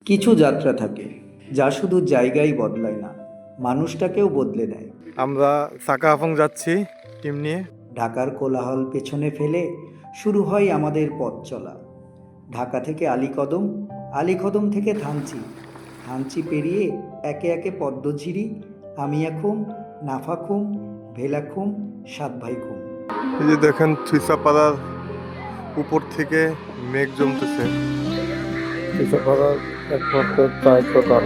কিছু যাত্রা থাকে যা শুধু জায়গাই বদলায় না, মানুষটাকেও বদলে দেয়। আমরা সাকাহাফং যাচ্ছি টিম নিয়ে। ঢাকার কোলাহল পেছনে ফেলে শুরু হয় আমাদের পথ চলা। ঢাকা থেকে আলীকদম, আলীকদম থেকে থানচি, থানচি পেরিয়ে একে একে পদ্মঝিরি, আমিয়াখুম, নাফাখুম, ভেলাখুম, সাতভাইখুম। এই যে দেখেন থুইসাপাড়ার উপর থেকে মেঘ জমতেছে। থুইসাপাড়ার একমাত্র চায়ের দোকান।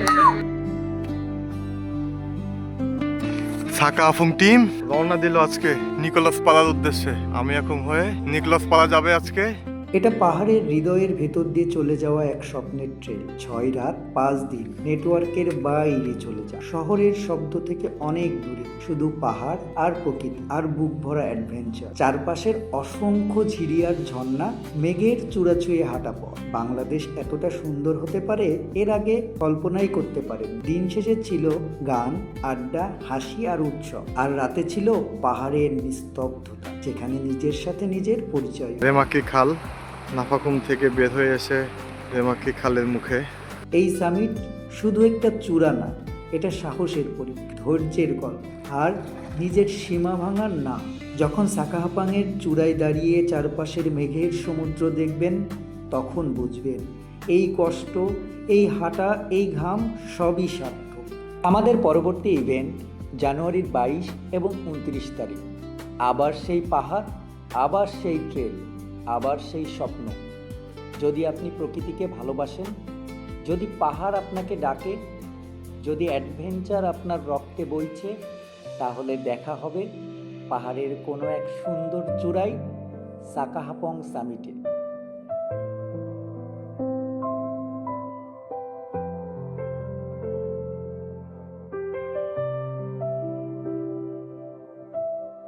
সাকাহাফং টিম রওনা দিল আজকে নিকোলাস পাড়ার উদ্দেশ্যে। আমি এখন হয়ে নিকোলাস পাড়া যাবে আজকে। এটা পাহাড়ের হৃদয়ের ভেতর দিয়ে চলে যাওয়া এক স্বপ্নের ট্রেন। 6 রাত 5 দিন নেটওয়ার্কের বাইরে চলে যায়, শহরের শব্দ থেকে অনেক দূরে, শুধু পাহাড় আর প্রকৃতি আর বুক ভরা অ্যাডভেঞ্চার। চারপাশের অসংখ্য ঝিরি আর ঝর্ণা, মেঘের চূড়া ছুঁয়ে হাঁটা পথ। বাংলাদেশ এতটা সুন্দর হতে পারে এর আগে কল্পনাই করতে পারে। দিন শেষে ছিল গান, আড্ডা, হাসি আর উৎসব, আর রাতে ছিল পাহাড়ের নিস্তব্ধতা, যেখানে নিজের সাথে নিজের পরিচয়। রেমাকি খাল, নাফাকুম থেকে বের হয়ে এসে রেমাকি খালের মুখে। এই সামিট শুধু একটা চূড়া না, এটা সাহসের পরীক্ষা, ধৈর্যের গল্প আর নিজের সীমা ভাঙার নাম। যখন সাকাহাপাংয়ের চূড়ায় দাঁড়িয়ে চারপাশের মেঘের সমুদ্র দেখবেন, তখন বুঝবেন এই কষ্ট, এই হাঁটা, এই ঘাম সবই সার্থক। আমাদের পরবর্তী ইভেন্ট জানুয়ারির 22 এবং 29 তারিখ। আবার সেই পাহাড়, আবার সেই ট্রেল, আবার সেই স্বপ্ন। যদি আপনি প্রকৃতিকে ভালোবাসেন, যদি পাহাড় আপনাকে ডাকে, যদি অ্যাডভেঞ্চার আপনার রক্তে বইছে, তাহলে দেখা হবে পাহাড়ের কোনো এক সুন্দর চূড়ায় সাকাহাপং সামিটে।